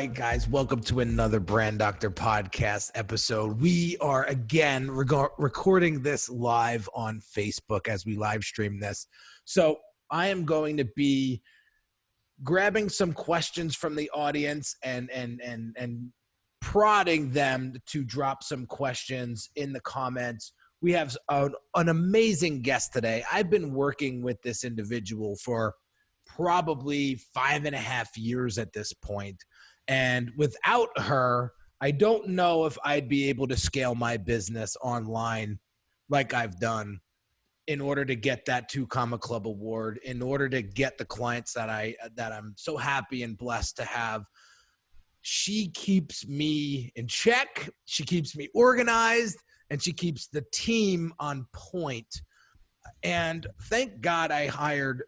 right, guys, welcome to another Brand Doctor podcast episode. We are again recording this live on Facebook as we live stream this. So I am going to be grabbing some questions from the audience and prodding them to drop some questions in the comments. We have an amazing guest today. I've been working with this individual for probably 5.5 years at this point. And without her, I don't know if I'd be able to scale my business online like I've done in order to get that 2 Comma Club award, in order to get the clients that I'm so happy and blessed to have. She keeps me in check, she keeps me organized, and she keeps the team on point. And thank God I hired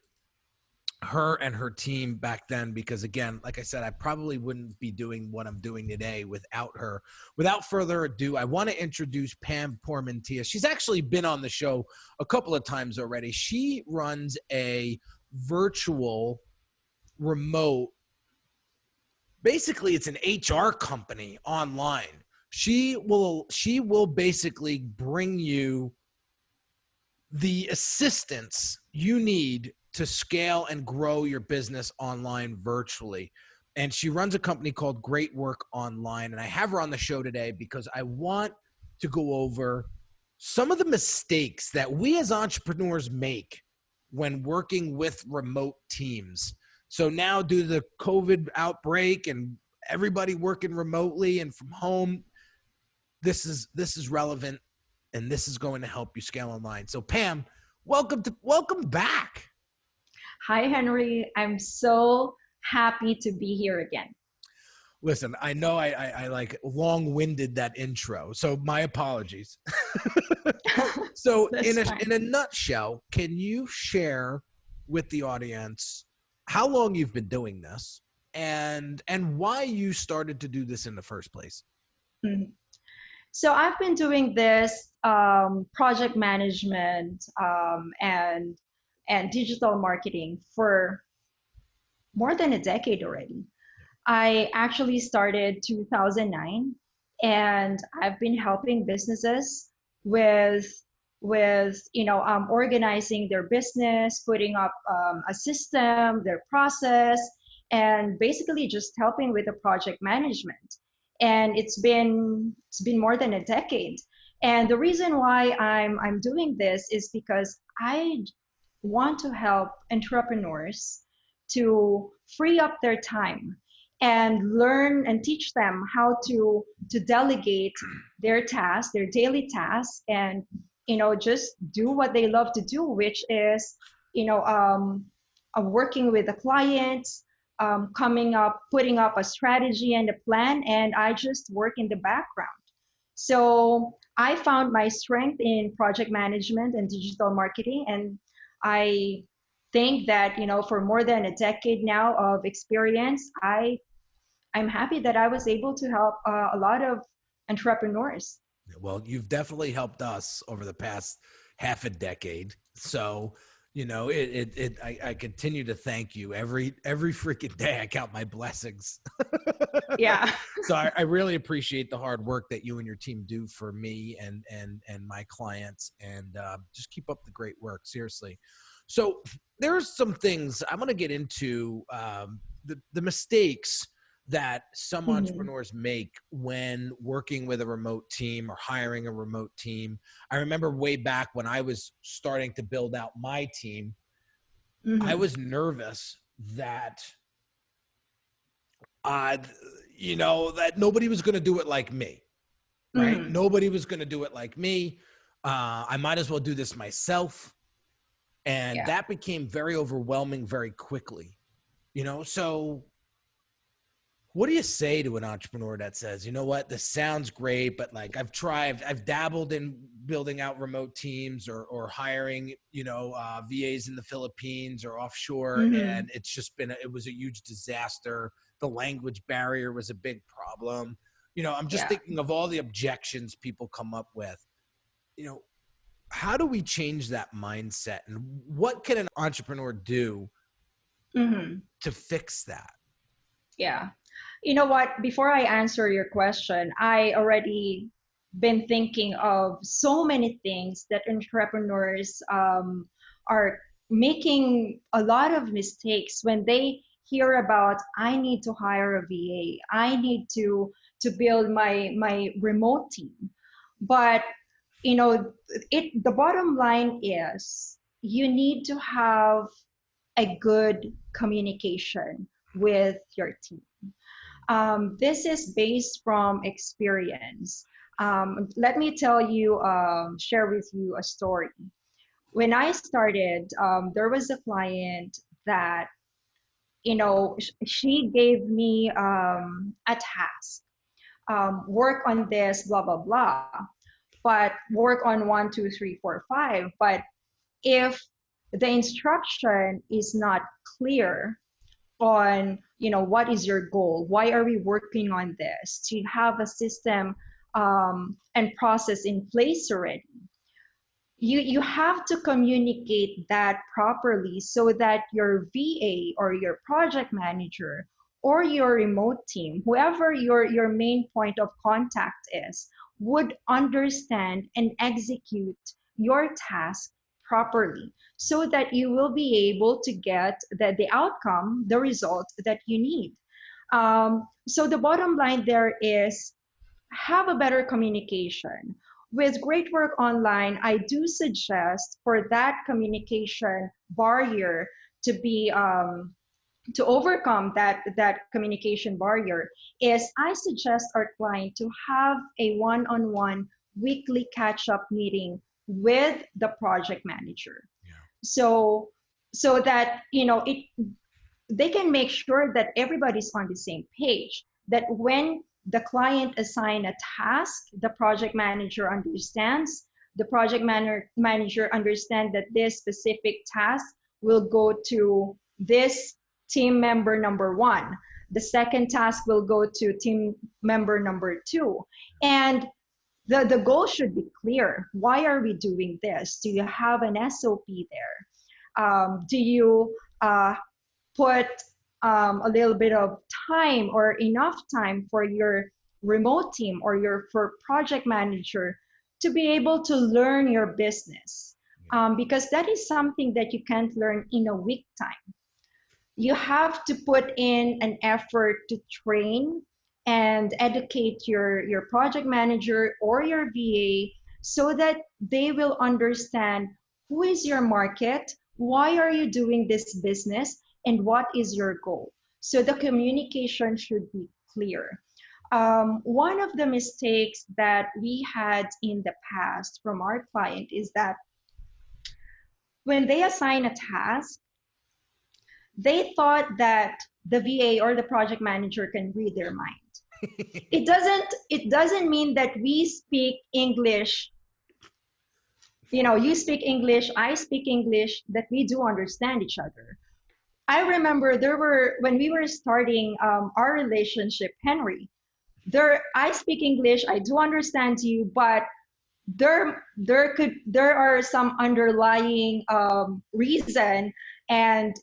her and her team back then, because again, like I said, I probably wouldn't be doing what I'm doing today without her. Without further ado, I want to introduce Pam Pormentilla. She's actually been on the show a couple of times already. She runs a virtual remote, basically it's an HR company online. She will basically bring you the assistance you need to scale and grow your business online virtually. And she runs a company called Great Work Online. And I have her on the show today because I want to go over some of the mistakes that we as entrepreneurs make when working with remote teams. So now, due to the COVID outbreak and everybody working remotely and from home, this is relevant, and this is going to help you scale online. So Pam, welcome back. Hi, Henry. I'm so happy to be here again. Listen, I know I like long-winded that intro, so my apologies. So in a nutshell, can you share with the audience how long you've been doing this and why you started to do this in the first place? Mm-hmm. So I've been doing this project management and digital marketing for more than a decade already. I actually started 2009, and I've been helping businesses with organizing their business, putting up a system, their process, and basically just helping with the project management. And it's been more than a decade. And the reason why I'm doing this is because I want to help entrepreneurs to free up their time and learn and teach them how to delegate their tasks, their daily tasks, and just do what they love to do, which is working with the clients, putting up a strategy and a plan, and I just work in the background. So I found my strength in project management and digital marketing, and I think that for more than a decade now of experience, I'm happy that I was able to help a lot of entrepreneurs. Well, you've definitely helped us over the past half a decade. So, I continue to thank you every freaking day. I count my blessings. Yeah. So I really appreciate the hard work that you and your team do for me and my clients, and just keep up the great work. Seriously. So there's some things I'm going to get into, the mistakes that some entrepreneurs make when working with a remote team or hiring a remote team. I remember way back when I was starting to build out my team, I was nervous that, that nobody was going to do it like me, right? Nobody was going to do it like me. I might as well do this myself. And that became very overwhelming very quickly, so what do you say to an entrepreneur that says, you know what, this sounds great, but like I've dabbled in building out remote teams or hiring, VAs in the Philippines or offshore. And it's just it was a huge disaster. The language barrier was a big problem. I'm just thinking of all the objections people come up with. How do we change that mindset, and what can an entrepreneur do to fix that? Yeah. You know what? Before I answer your question, I already been thinking of so many things that entrepreneurs are making a lot of mistakes when they hear about I need to hire a VA, I need to build my remote team. But you know, the bottom line is you need to have a good communication with your team. This is based from experience. Let me tell you, share with you a story. When I started, there was a client that, she gave me a task, work on this, blah, blah, blah, but work on one, two, three, four, five. But if the instruction is not clear, on what is your goal, why are we working on this, to have a system and process in place already, you have to communicate that properly so that your VA or your project manager or your remote team, whoever your main point of contact is, would understand and execute your task properly so that you will be able to get the outcome, the result that you need. So the bottom line there is have a better communication. With Great Work Online, I do suggest for that communication barrier to be to overcome that communication barrier is I suggest our client to have a one-on-one weekly catch-up meeting with the project manager. Yeah. So that it they can make sure that everybody's on the same page, that when the client assign a task, the project manager understands, the manager understand that this specific task will go to this team member number one, the second task will go to team member number two, and the goal should be clear. Why are we doing this? Do you have an SOP there? Do you put a little bit of time or enough time for your remote team or your for project manager to be able to learn your business? Because that is something that you can't learn in a week time. You have to put in an effort to train and educate your project manager or your VA so that they will understand who is your market, why are you doing this business, and what is your goal. So the communication should be clear. One of the mistakes that we had in the past from our client is that when they assign a task, they thought that the VA or the project manager can read their mind. It doesn't mean that we speak English, you speak English, I speak English, that we do understand each other. I remember when we were starting our relationship, Henry, I speak English, I do understand you, but there are some underlying reason and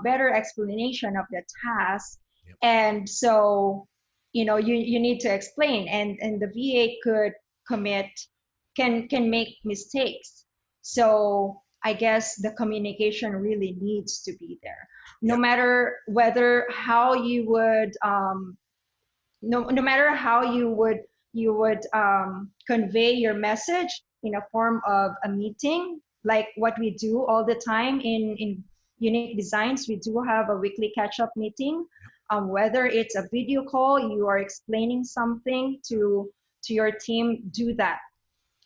better explanation of the task. Yep. And so you need to explain, and the VA could commit can make mistakes. So I guess the communication really needs to be there, no Yep. matter whether how you would no matter how you would convey your message in a form of a meeting, like what we do all the time in Unique Designz. We do have a weekly catch-up meeting. Whether it's a video call, you are explaining something to your team, do that.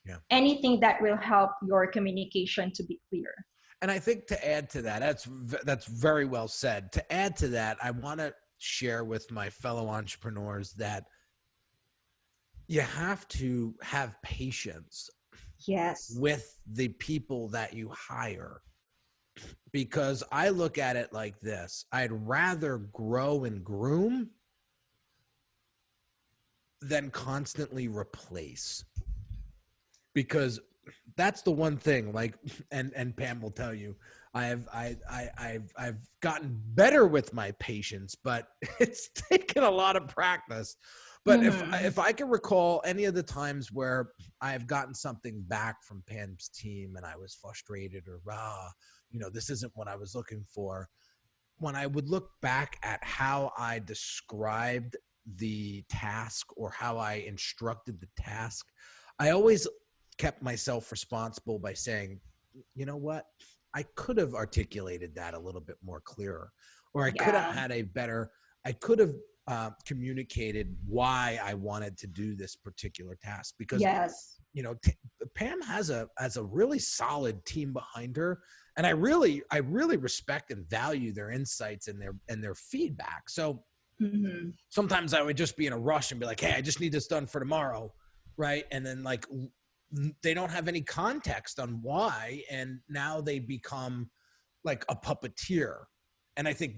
Yeah. Anything that will help your communication to be clear. And I think to add to that, that's very well said. To add to that, I want to share with my fellow entrepreneurs that you have to have patience Yes. with the people that you hire, because I look at it like this: I'd rather grow and groom than constantly replace, because that's the one thing, like, and Pam will tell you, I've gotten better with my patience, but it's taken a lot of practice. But if I can recall any of the times where I've gotten something back from Pam's team and I was frustrated or this isn't what I was looking for, when I would look back at how I described the task or how I instructed the task, I always kept myself responsible by saying, you know what, I could have articulated that a little bit more clearer, or I could have had I could have communicated why I wanted to do this particular task, because Pam has a really solid team behind her, and I really respect and value their insights and their feedback. So sometimes I would just be in a rush and be like, hey, I just need this done for tomorrow, right? And then like they don't have any context on why, and now they become like a puppeteer. And I think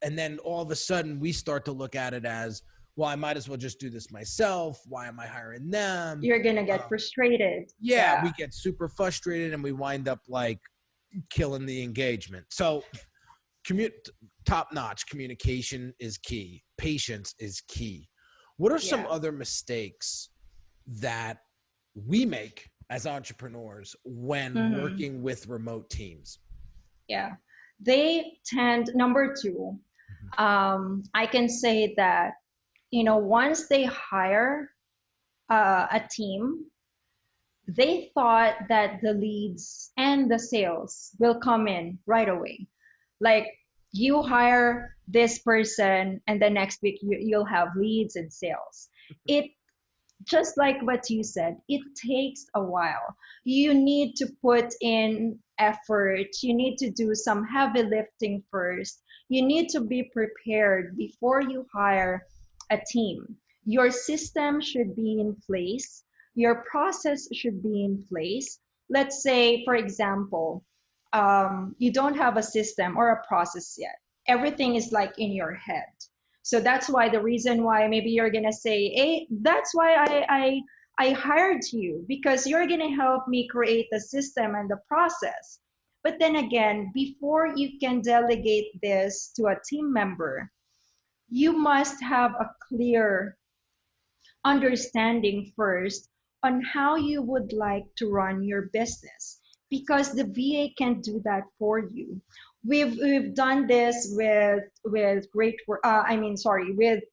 and then all of a sudden we start to look at it as, well, I might as well just do this myself. Why am I hiring them? You're going to get frustrated. Yeah, we get super frustrated and we wind up like killing the engagement. So top-notch communication is key. Patience is key. What are some other mistakes that we make as entrepreneurs when working with remote teams? Yeah, they tend, number two, I can say that, once they hire a team, they thought that the leads and the sales will come in right away. Like, you hire this person and the next week you'll have leads and sales. It, just like what you said, it takes a while. You need to put in effort. You need to do some heavy lifting first. You need to be prepared before you hire a team. Your system should be in place. Your process should be in place. Let's say, for example, you don't have a system or a process yet. Everything is like in your head. So that's why the reason why maybe you're gonna say, hey, that's why I hired you, because you're gonna help me create the system and the process. But then again, before you can delegate this to a team member, you must have a clear understanding first on how you would like to run your business, because the VA can't do that for you. We've done this with with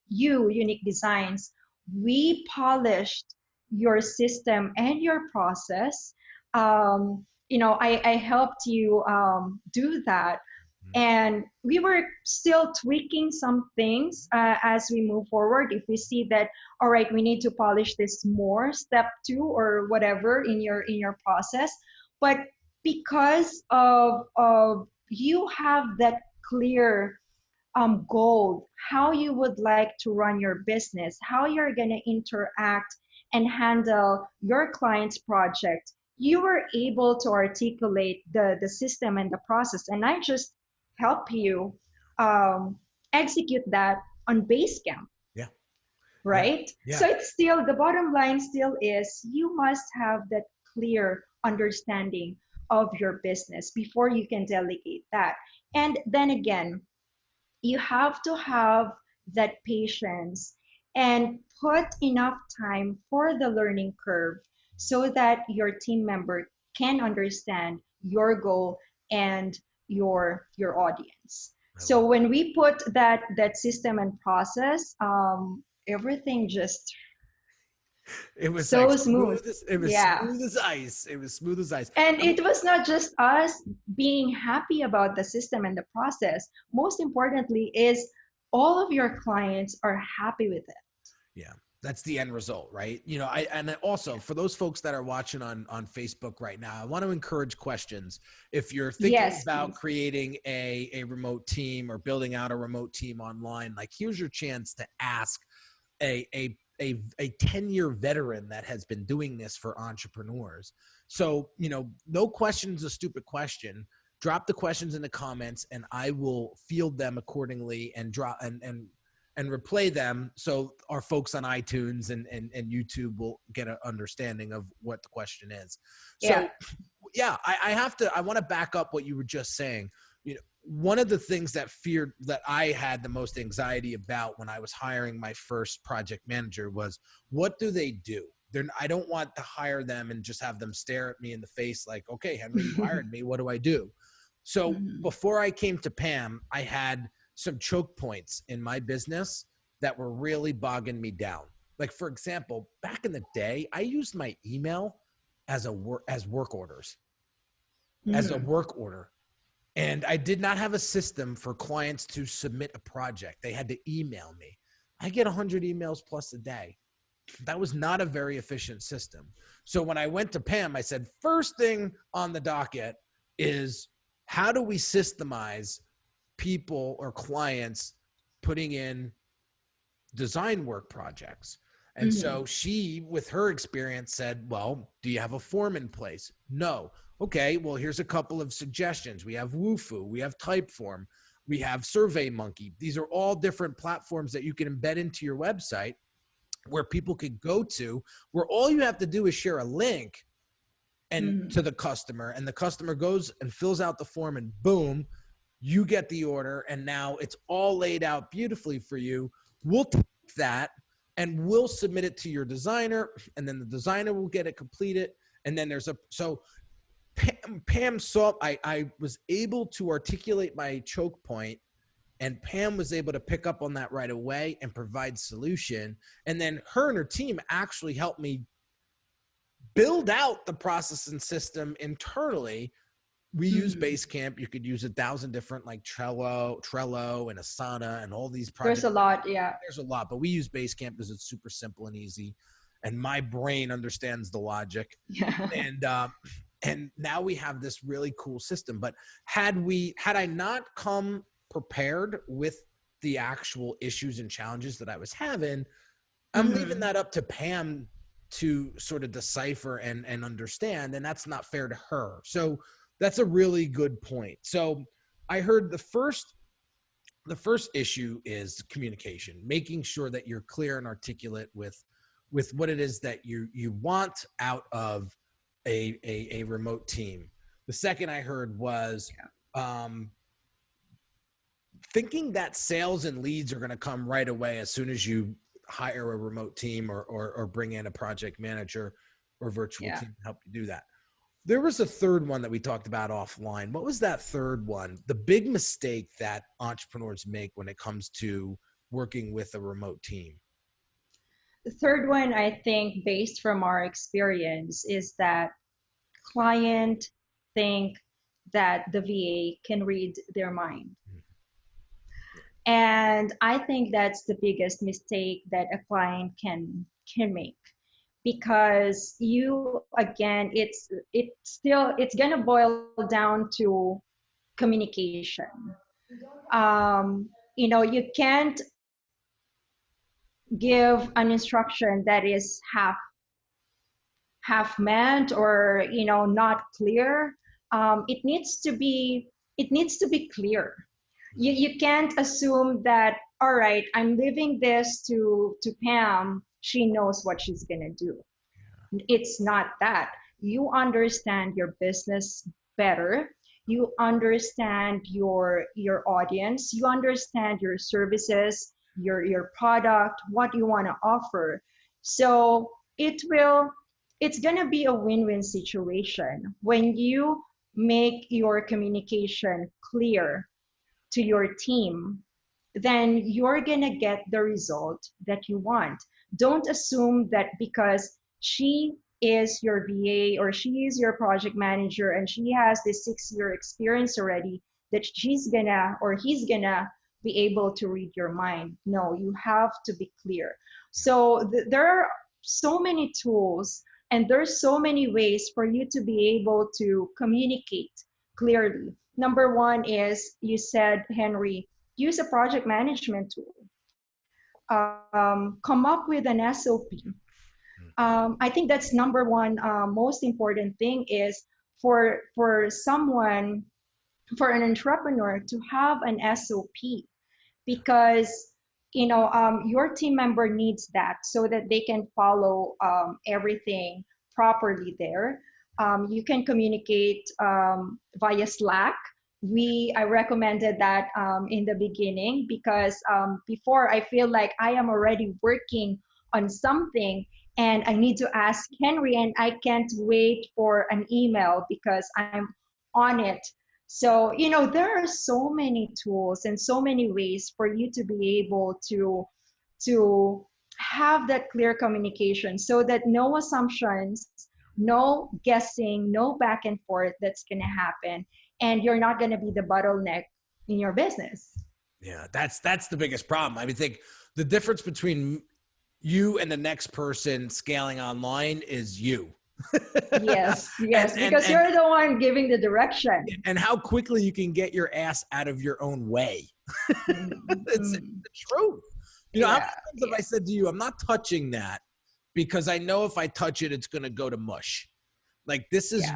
Unique Designz. We polished your system and your process. I helped you do that, and we were still tweaking some things as we move forward. If we see that, all right, we need to polish this more, step 2 or whatever in your process. But because of you have that clear goal, how you would like to run your business, how you're going to interact and handle your client's project, you were able to articulate the system and the process. And I just help you execute that on Basecamp. Yeah. Right? Yeah. So it's still, the bottom line still is, you must have that clear understanding of your business before you can delegate that. And then again, you have to have that patience and put enough time for the learning curve so that your team member can understand your goal and your audience. So when we put that system and process, everything just it was so like smooth. Smooth as ice. It was smooth as ice. And it was not just us being happy about the system and the process. Most importantly is all of your clients are happy with it. Yeah. That's the end result, right? And also for those folks that are watching on Facebook right now, I want to encourage questions. If you're thinking about creating a remote team or building out a remote team online, like, here's your chance to ask a 10-year veteran that has been doing this for entrepreneurs. So, no question is a stupid question. Drop the questions in the comments and I will field them accordingly and and replay them so our folks on iTunes and YouTube will get an understanding of what the question is. So yeah, I want to back up what you were just saying. You know, one of the things that I had the most anxiety about when I was hiring my first project manager was, what do they do? I don't want to hire them and just have them stare at me in the face like, okay, Henry, you hired me. What do I do? So before I came to Pam, I had some choke points in my business that were really bogging me down. Like, for example, back in the day, I used my email as work orders, as a work order. And I did not have a system for clients to submit a project. They had to email me. I get 100 emails plus a day. That was not a very efficient system. So when I went to Pam, I said, first thing on the docket is, how do we systemize people or clients putting in design work projects? And so she, with her experience, said, well, do you have a form in place? No. Okay, well, here's a couple of suggestions. We have Woofu, we have Typeform, we have SurveyMonkey. These are all different platforms that you can embed into your website where people could go to, where all you have to do is share a link and to the customer, and the customer goes and fills out the form, and boom, you get the order. And now it's all laid out beautifully for you. We'll take that and we'll submit it to your designer, and then the designer will get it completed. And then so Pam saw, I was able to articulate my choke point, and Pam was able to pick up on that right away and provide solution. And then her and her team actually helped me build out the process and system internally. We use Basecamp. You could use 1,000 different, like Trello and Asana and all these projects. There's a lot, yeah. There's a lot, but we use Basecamp because it's super simple and easy, and my brain understands the logic. Yeah. And now we have this really cool system. But had I not come prepared with the actual issues and challenges that I was having, I'm leaving that up to Pam to sort of decipher and understand, and that's not fair to her. So that's a really good point. So I heard the first issue is communication, making sure that you're clear and articulate with what it is that you want out of a remote team. The second I heard was thinking that sales and leads are going to come right away as soon as you hire a remote team or bring in a project manager or virtual team to help you do that. There was a third one that we talked about offline. What was that third one? The big mistake that entrepreneurs make when it comes to working with a remote team. The third one, I think, based from our experience, is that client think that the VA can read their mind. And I think that's the biggest mistake that a client can make, because it's gonna boil down to communication. You can't give an instruction that is half meant or not clear. It needs to be clear. You can't assume that, all right, I'm leaving this to Pam, she knows what she's gonna do. It's not that. You understand your business better. You understand your audience. You understand your services, your product, what you want to offer. So it's gonna be a win-win situation when you make your communication clear to your team. Then you're gonna get the result that you want. Don't assume that because she is your VA or she is your project manager and she has this 6-year experience already, that she's gonna or he's gonna be able to read your mind. No, you have to be clear. So there are so many tools and there's so many ways for you to be able to communicate clearly. Number one is, you said, Henry, use a project management tool. Come up with an SOP. I think that's number one. Most important thing is for an entrepreneur to have an SOP, because your team member needs that so that they can follow everything properly there. You can communicate via Slack. I recommended that in the beginning because before I feel like I am already working on something and I need to ask Henry and I can't wait for an email because I'm on it. So, there are so many tools and so many ways for you to be able to have that clear communication so that no assumptions, no guessing, no back and forth that's going to happen, and you're not going to be the bottleneck in your business. Yeah, that's the biggest problem. I mean, think the difference between you and the next person scaling online is you. Yes, and, yes, and because and you're the one giving the direction. and how quickly you can get your ass out of your own way. It's the truth. How many times have I said to you, I'm not touching that because I know if I touch it, it's going to go to mush. Like this is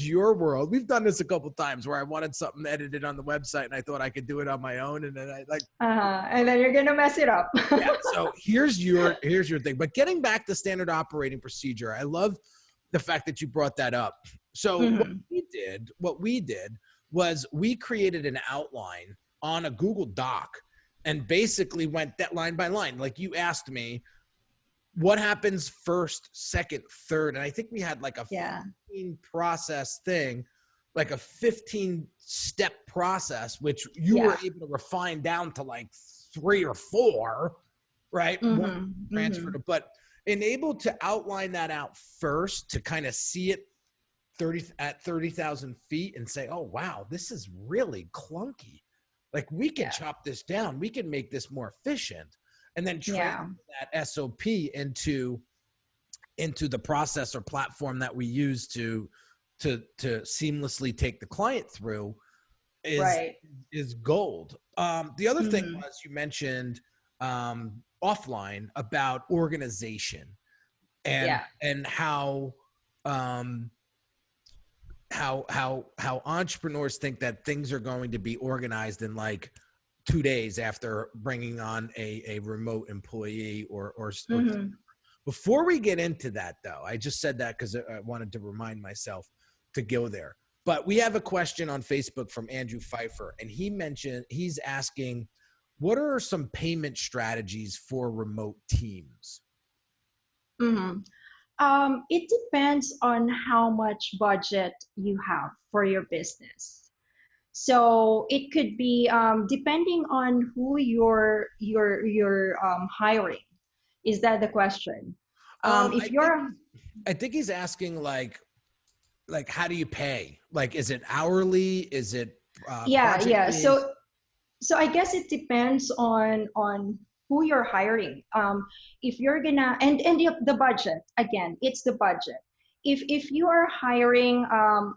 your world. We've done this a couple times where I wanted something edited on the website and I thought I could do it on my own. And then and then you're going to mess it up. yeah. So here's your thing. But getting back to standard operating procedure, I love the fact that you brought that up. So what we did was we created an outline on a Google Doc and basically went that line by line. Like you asked me, what happens first, second, third? And I think we had like a 15 process thing, like a 15-step process, which you were able to refine down to like 3 or 4, right? But enabled to outline that out first to kind of see it at 30,000 feet and say, oh, wow, this is really clunky. Like we can chop this down. We can make this more efficient. And then transfer that SOP into the process or platform that we use to seamlessly take the client through is gold. The other thing was you mentioned offline about organization and how entrepreneurs think that things are going to be organized in like 2 days after bringing on a remote employee or before we get into that though, I just said that because I wanted to remind myself to go there. But we have a question on Facebook from Andrew Pfeiffer, and he's asking, what are some payment strategies for remote teams? It depends on how much budget you have for your business. So it could be depending on who you're hiring. Is that the question? I think he's asking like how do you pay? Like, is it hourly? Is it project-based? So I guess it depends on who you're hiring. If you're gonna and the budget, again, it's the budget. If you are hiring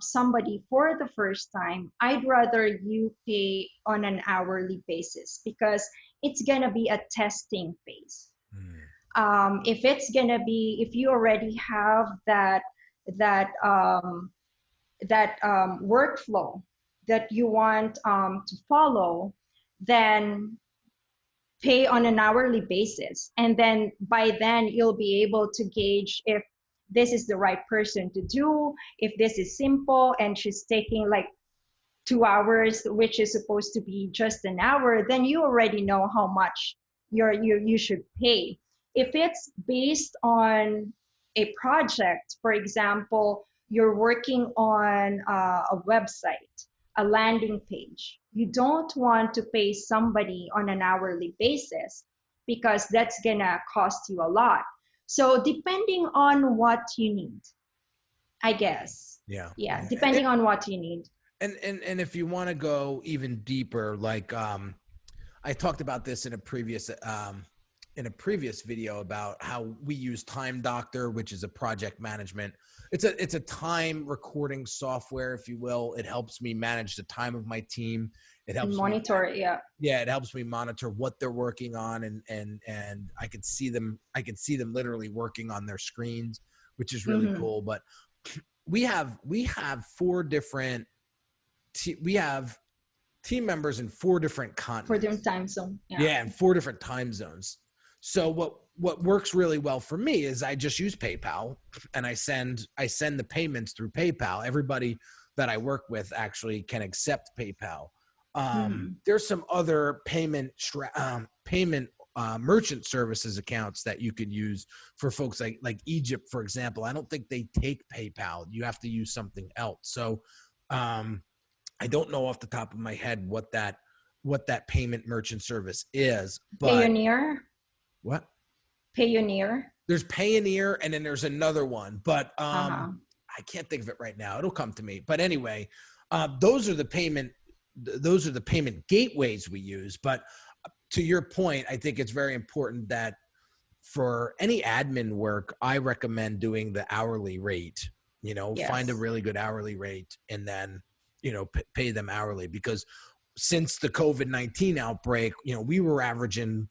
somebody for the first time, I'd rather you pay on an hourly basis because it's gonna be a testing phase. If you already have that workflow that you want to follow, then pay on an hourly basis, and then by then you'll be able to gauge if this is the right person to do. If this is simple and she's taking like 2 hours, which is supposed to be just an hour, then you already know how much you should pay. If it's based on a project, for example, you're working on a website, a landing page, you don't want to pay somebody on an hourly basis because that's gonna cost you a lot. So depending on what you need, I guess. Yeah. Depending on what you need. And if you want to go even deeper, like I talked about this in a previous video about how we use Time Doctor, which is a project management. It's a time recording software, if you will. It helps me manage the time of my team. It helps monitor it. Yeah, it helps me monitor what they're working on, and I can see them literally working on their screens, which is really cool. But we have 4 different we have team members in 4 different For them continents. time zone. Yeah. Yeah, in 4 different time zones. So what works really well for me is I just use PayPal, and I send the payments through PayPal. Everybody that I work with actually can accept PayPal. There's some other payment merchant services accounts that you could use for folks like Egypt, for example. I don't think they take PayPal. You have to use something else. So I don't know off the top of my head what that payment merchant service is, but Payoneer. what? Payoneer. There's Payoneer, and then there's another one, but Uh-huh. I can't think of it right now. It'll come to me. But anyway, those are the payment gateways we use. But to your point, I think it's very important that for any admin work, I recommend doing the hourly rate. Yes. Find a really good hourly rate, and then pay them hourly, because since the COVID-19 outbreak, we were averaging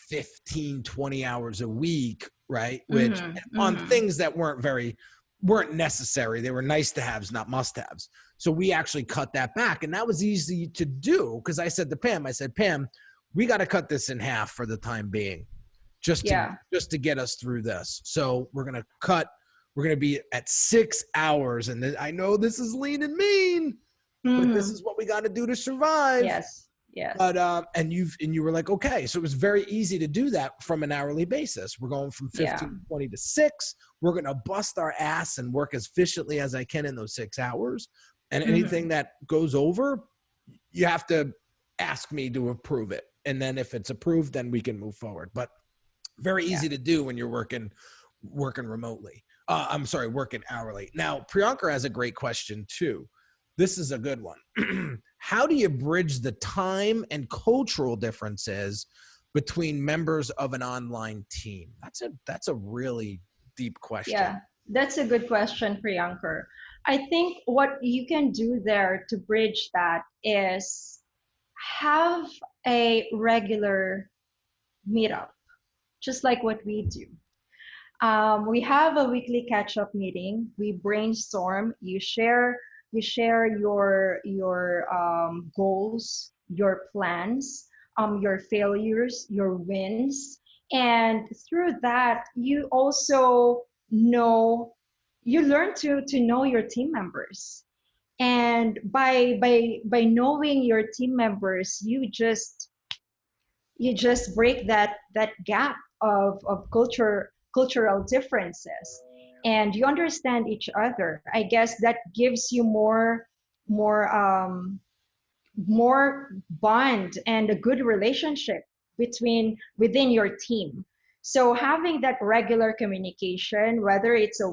15, 20 hours a week, right? Which on things that weren't necessary. They were nice to haves, not must haves. So we actually cut that back, and that was easy to do, because I said to Pam, Pam, we got to cut this in half for the time being, just to get us through this. So we're going to be at 6 hours. And I know this is lean and mean, but this is what we got to do to survive. Yes. Yes. But and you were like, okay. So it was very easy to do that from an hourly basis. We're going from 15, 20 to 6. We're going to bust our ass and work as efficiently as I can in those 6 hours. And anything that goes over, you have to ask me to approve it. And then if it's approved, then we can move forward. But very easy to do when you're working remotely. Working hourly. Now, Priyanka has a great question too. This is a good one. How do you bridge the time and cultural differences between members of an online team? That's a really deep question. Yeah, that's a good question, Priyanka. I think what you can do there to bridge that is have a regular meetup, just like what we do. We have a weekly catch-up meeting. We brainstorm. You share your goals, your plans, your failures, your wins, and through that you also you learn to know your team members. And by knowing your team members, you just break that gap of cultural differences, and you understand each other. I guess that gives you more bond and a good relationship within your team. So having that regular communication, whether it's a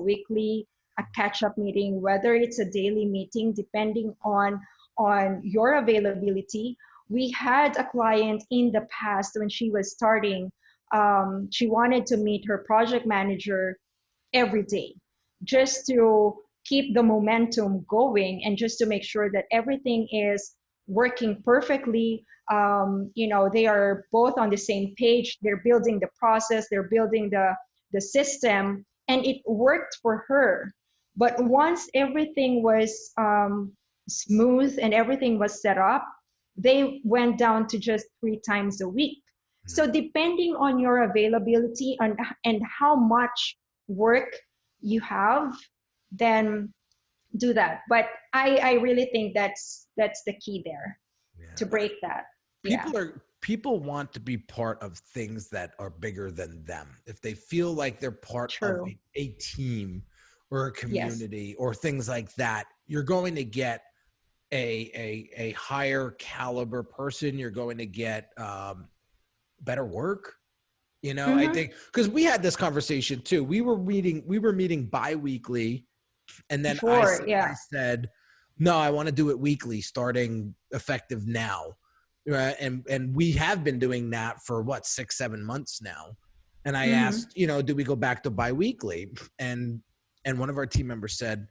catch-up meeting, whether it's a daily meeting, depending on your availability. We had a client in the past when she was starting. She wanted to meet her project manager every day, just to keep the momentum going and just to make sure that everything is working perfectly. They are both on the same page. They're building the process, they're building the system, and it worked for her. But once everything was smooth and everything was set up, they went down to just 3 times a week. So depending on your availability and how much work you have, then do that. But I really think that's the key there, to break that. People want to be part of things that are bigger than them. If they feel like they're part of a team or a community or things like that, you're going to get a higher caliber person. You're going to get better work. I think, because we had this conversation too. We were meeting bi-weekly, and then I said, no, I want to do it weekly, starting effective now. And we have been doing that for 6-7 months now. And I asked, do we go back to bi-weekly? And one of our team members said,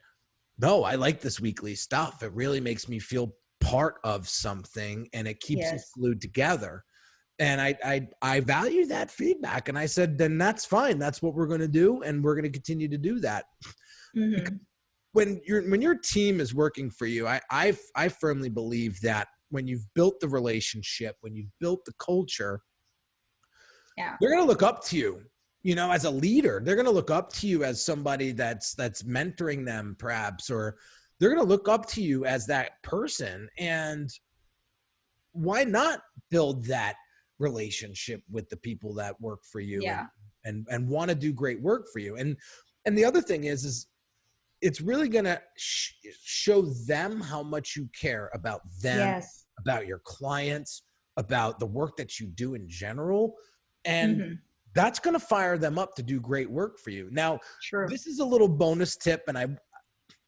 no, I like this weekly stuff. It really makes me feel part of something, and it keeps us glued together. And I value that feedback. And I said, then that's fine. That's what we're going to do. And we're going to continue to do that. When your team is working for you, I firmly believe that when you've built the relationship, when you've built the culture, Yeah. they're going to look up to you, you know, as a leader. They're going to look up to you as somebody that's mentoring them perhaps, or they're going to look up to you as that person. And why not build that relationship with the people that work for you Yeah. and want to do great work for you? And the other thing is it's really going to show them how much you care about them, Yes. about your clients, about the work that you do in general. And Mm-hmm. that's going to fire them up to do great work for you. Now, True. this is a little bonus tip, and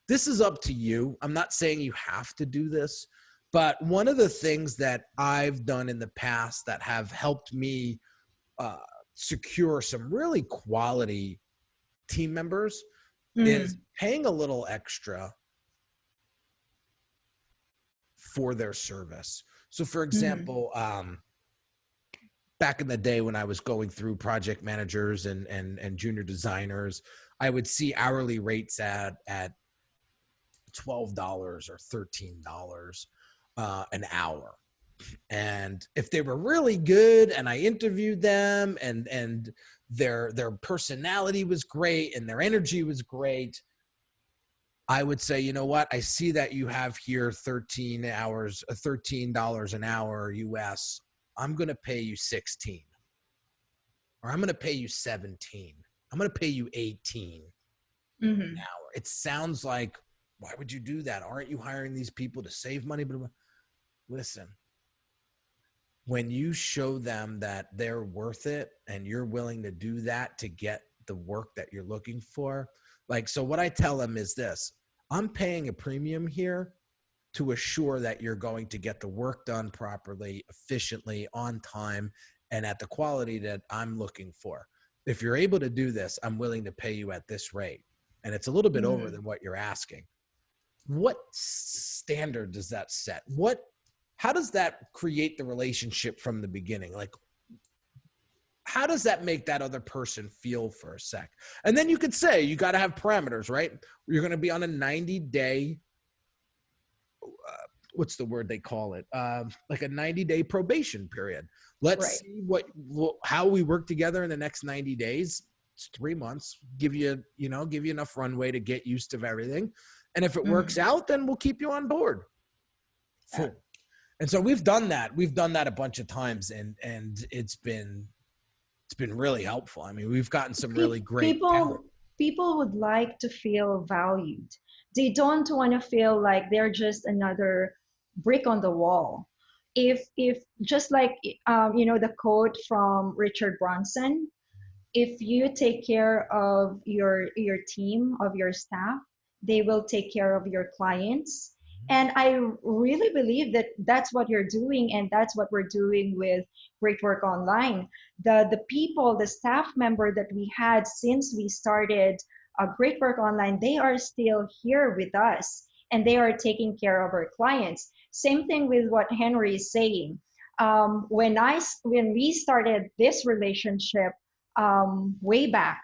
this is up to you. I'm not saying you have to do this, but one of the things that I've done in the past that have helped me secure some really quality team members is paying a little extra for their service. So for example, back in the day when I was going through project managers and junior designers, I would see hourly rates at $12 or $13 an hour. And if they were really good and I interviewed them and their personality was great and their energy was great, I would say, you know what? I see that you have here 13 hours, $13 an hour US. I'm going to pay you 16, or I'm going to pay you 17. I'm going to pay you 18 an hour. It sounds like, why would you do that? Aren't you hiring these people to save money? But listen, when you show them that they're worth it and you're willing to do that to get the work that you're looking for, like, so what I tell them is this: I'm paying a premium here to assure that you're going to get the work done properly, efficiently, on time, and at the quality that I'm looking for. If you're able to do this, I'm willing to pay you at this rate. And it's a little bit over than what you're asking. What standard does that set? How does that create the relationship from the beginning? Like, how does that make that other person feel for a sec? And then you could say, you got to have parameters, right? You're going to be on a 90-day, what's the word they call it? Like a 90-day probation period. Let's see how we work together in the next 90 days. It's 3 months. Give you enough runway to get used to everything. And if it works out, then we'll keep you on board. And so we've done that. We've done that a bunch of times, and it's been really helpful. I mean, we've gotten some really great talent. People would like to feel valued. They don't want to feel like they're just another brick on the wall. If just like the quote from Richard Branson, if you take care of your team, of your staff, they will take care of your clients. And I really believe that that's what you're doing, and that's what we're doing with Great Work Online. The people, the staff member that we had since we started Great Work Online, they are still here with us, and they are taking care of our clients. Same thing with what Henry is saying. When we started this relationship way back,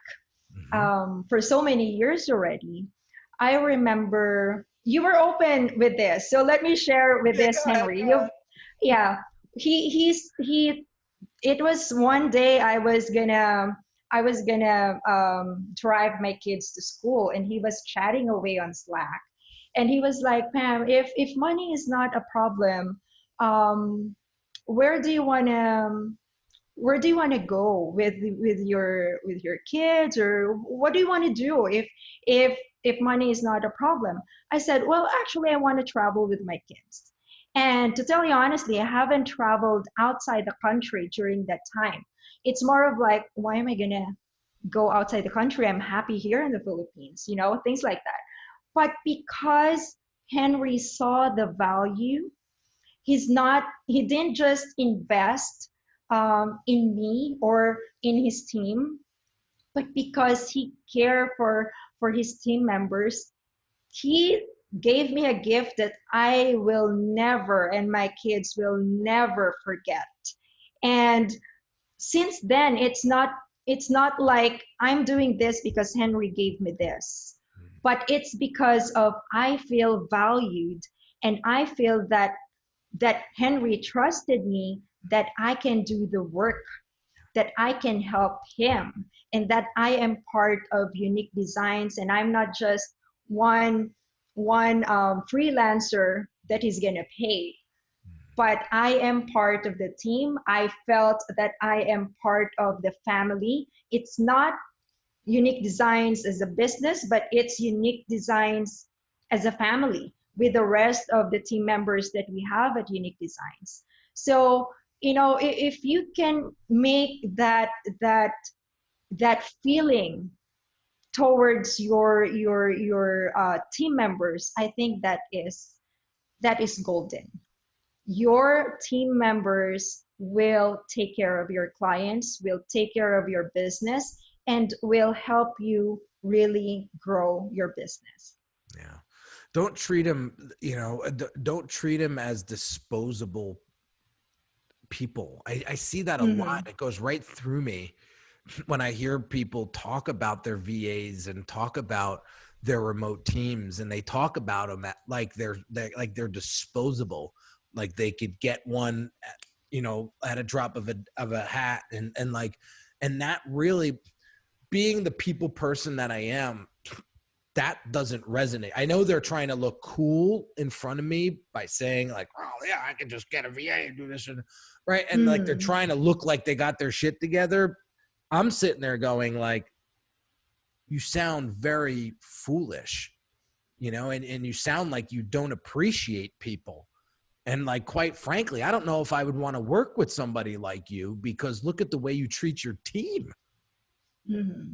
for so many years already, I remember you were open with this, so let me share with this, Henry. It was one day I was gonna drive my kids to school, and he was chatting away on Slack, and he was like, Pam, if money is not a problem, where do you want to go with your kids, or what do you want to do if money is not a problem? I said, well, actually, I want to travel with my kids. And to tell you honestly, I haven't traveled outside the country during that time. It's more of like, why am I gonna go outside the country? I'm happy here in the Philippines, things like that. But because Henry saw the value, he didn't just invest in me or in his team, but because he cared for his team members, he gave me a gift that I will never, and my kids will never forget. And since then, it's not like I'm doing this because Henry gave me this, but it's because of I feel valued, and I feel that that Henry trusted me, that I can do the work, that I can help him, and that I am part of Unique Designz, and I'm not just one freelancer that he's gonna pay, but I am part of the team. I felt that I am part of the family. It's not Unique Designz as a business, but it's Unique Designz as a family with the rest of the team members that we have at Unique Designz. So, if you can make that feeling towards your team members, I think that is golden. Your team members will take care of your clients, will take care of your business, and will help you really grow your business. Yeah. Don't treat them, don't treat them as disposable people. I see that a Mm-hmm. lot. It goes right through me when I hear people talk about their VAs and talk about their remote teams, and they talk about them like they're disposable, like they could get one, at a drop of a hat, and that really, being the people person that I am, that doesn't resonate. I know they're trying to look cool in front of me by saying like, oh yeah, I can just get a VA and do this, and right, and like they're trying to look like they got their shit together. I'm sitting there going like, you sound very foolish, and you sound like you don't appreciate people. And like, quite frankly, I don't know if I would want to work with somebody like you, because look at the way you treat your team. Mm-hmm.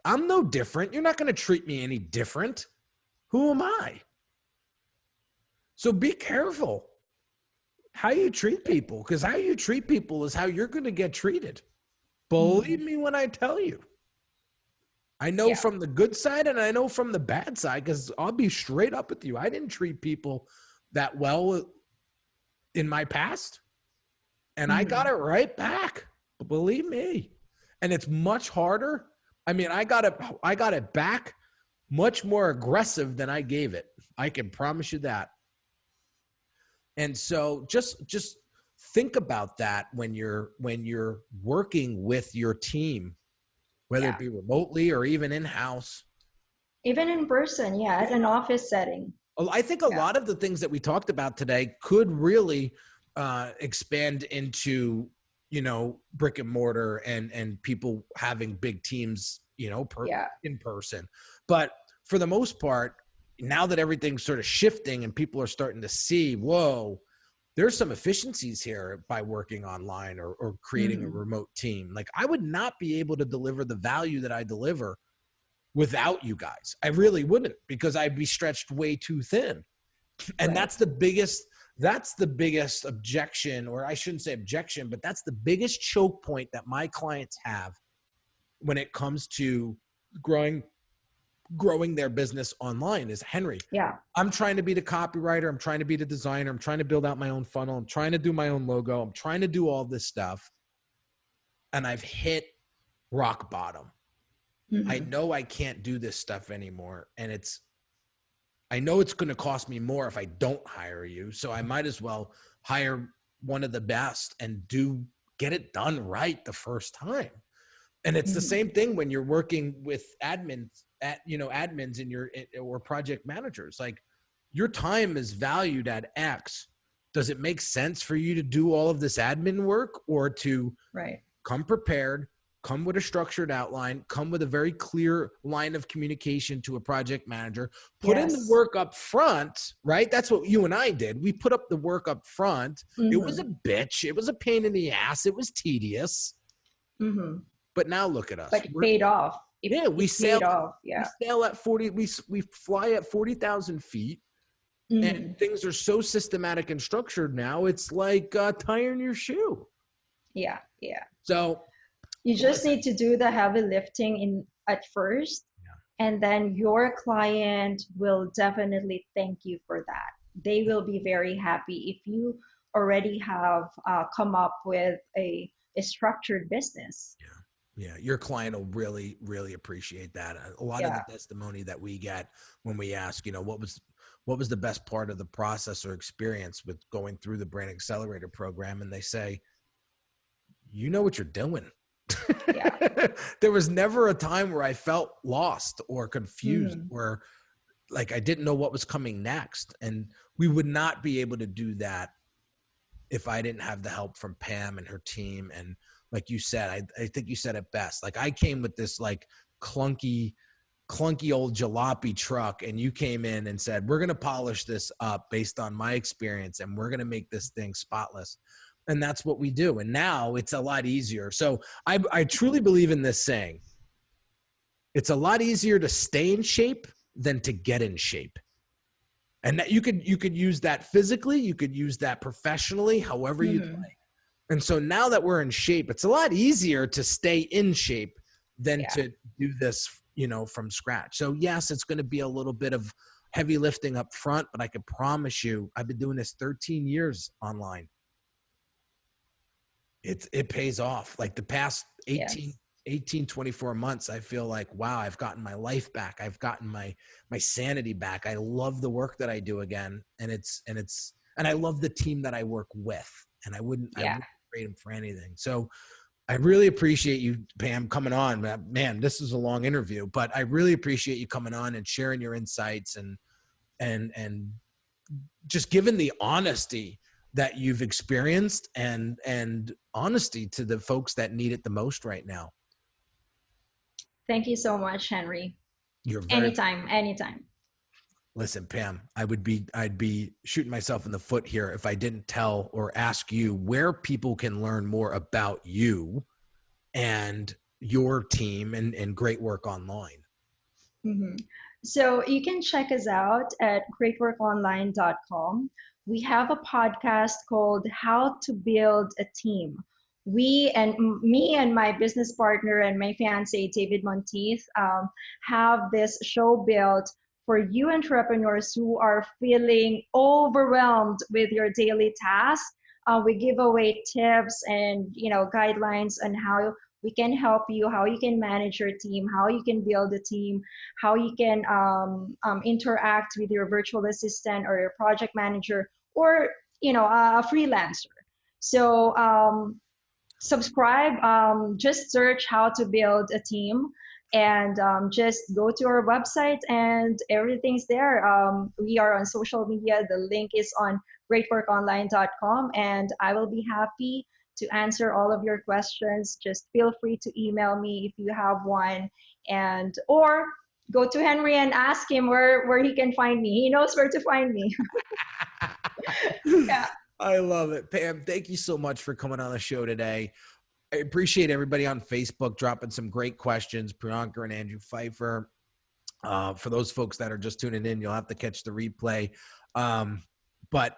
I'm no different. You're not going to treat me any different. Who am I? So be careful how you treat people, because how you treat people is how you're going to get treated. Believe me when I tell you. I know from the good side and I know from the bad side, because I'll be straight up with you. I didn't treat people that well in my past, and I got it right back. Believe me. And it's much harder. I mean, I got it back much more aggressive than I gave it. I can promise you that. And so just think about that when you're working with your team, whether it be remotely or even in-house. Even in person, at an office setting. I think a lot of the things that we talked about today could really expand into, brick and mortar and people having big teams, in person. But for the most part, now that everything's sort of shifting and people are starting to see, whoa, there's some efficiencies here by working online or creating a remote team. Like, I would not be able to deliver the value that I deliver without you guys. I really wouldn't, because I'd be stretched way too thin. And that's the biggest objection, or I shouldn't say objection, but that's the biggest choke point that my clients have when it comes to growing their business online is, Henry, I'm trying to be the copywriter. I'm trying to be the designer. I'm trying to build out my own funnel. I'm trying to do my own logo. I'm trying to do all this stuff. And I've hit rock bottom. I know I can't do this stuff anymore. And I know it's going to cost me more if I don't hire you. So I might as well hire one of the best and get it done right the first time. And it's the same thing when you're working with admins or project managers. Like, your time is valued at X. Does it make sense for you to do all of this admin work, or to come prepared, come with a structured outline, come with a very clear line of communication to a project manager, put in the work up front, right? That's what you and I did. We put up the work up front. It was a bitch. It was a pain in the ass. It was tedious. But now look at us. But it paid off. We sail at 40. We fly at 40,000 feet, and things are so systematic and structured now. It's like tying your shoe. Yeah. So you just need to do the heavy lifting at first, and then your client will definitely thank you for that. They will be very happy if you already have come up with a structured business. Yeah, your client will really, really appreciate that. A lot of the testimony that we get when we ask, what was the best part of the process or experience with going through the Brand Accelerator program? And they say, you know what you're doing. Yeah. There was never a time where I felt lost or confused Mm-hmm. or like I didn't know what was coming next. And we would not be able to do that if I didn't have the help from Pam and her team. And like you said, I think you said it best. Like I came with this like clunky old jalopy truck, and you came in and said, we're going to polish this up based on my experience, and we're going to make this thing spotless. And that's what we do. And now it's a lot easier. So I truly believe in this saying. It's a lot easier to stay in shape than to get in shape. And that you could use that physically, you could use that professionally, however you'd like. And so now that we're in shape, it's a lot easier to stay in shape than to do this, you know, from scratch. So yes, it's going to be a little bit of heavy lifting up front, but I can promise you, I've been doing this 13 years online. It pays off. Like the past 18, 24 months, I feel like, wow, I've gotten my life back. I've gotten my sanity back. I love the work that I do again. And I love the team that I work with, and I wouldn't trade them for anything. So I really appreciate you, Pam, coming on. Man, this is a long interview, but I really appreciate you coming on and sharing your insights and just giving the honesty that you've experienced and honesty to the folks that need it the most right now. Thank you so much, Henry. You're very anytime. Listen, Pam, I'd be shooting myself in the foot here if I didn't tell or ask you where people can learn more about you and your team and great work online. Mm-hmm. So you can check us out at greatworkonline.com. We have a podcast called How to Build a Team. Me and my business partner and my fiance, David Monteith, have this show built for you entrepreneurs who are feeling overwhelmed with your daily tasks. We give away tips and guidelines on how we can help you, how you can manage your team, how you can build a team, how you can interact with your virtual assistant or your project manager, or a freelancer. So subscribe. Just search How to Build a Team, and just go to our website, and everything's there. We are on social media. The link is on greatworkonline.com, and I will be happy to answer all of your questions. Just feel free to email me if you have one, or go to Henry and ask him where he can find me. He knows where to find me. Yeah. I love it. Pam, thank you so much for coming on the show today. I appreciate everybody on Facebook dropping some great questions. Priyanka and Andrew Pfeiffer. For those folks that are just tuning in, you'll have to catch the replay. But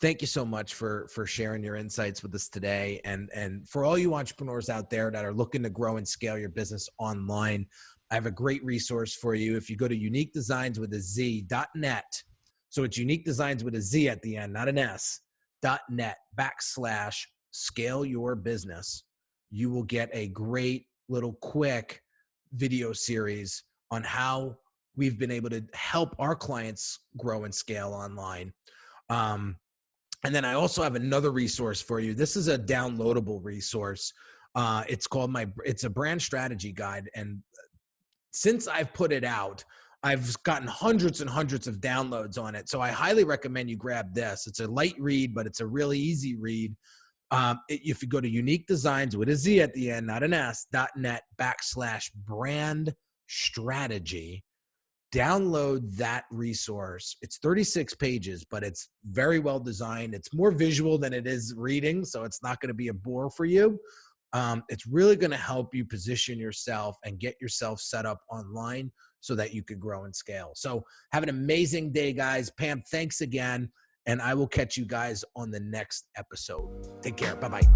thank you so much for sharing your insights with us today. And for all you entrepreneurs out there that are looking to grow and scale your business online, I have a great resource for you. If you go to uniquedesignz.net, so it's Unique Designz with a Z at the end, not an S, .net/scale your business, you will get a great little quick video series on how we've been able to help our clients grow and scale online. And then I also have another resource for you. This is a downloadable resource. It's a brand strategy guide. And since I've put it out, I've gotten hundreds and hundreds of downloads on it. So I highly recommend you grab this. It's a light read, but it's a really easy read. If you go to Unique Designz with a Z at the end, not an S, .net/brand strategy, download that resource. It's 36 pages, but it's very well designed. It's more visual than it is reading, so it's not going to be a bore for you. It's really going to help you position yourself and get yourself set up online so that you could grow and scale. So have an amazing day, guys. Pam, thanks again. And I will catch you guys on the next episode. Take care. Bye-bye.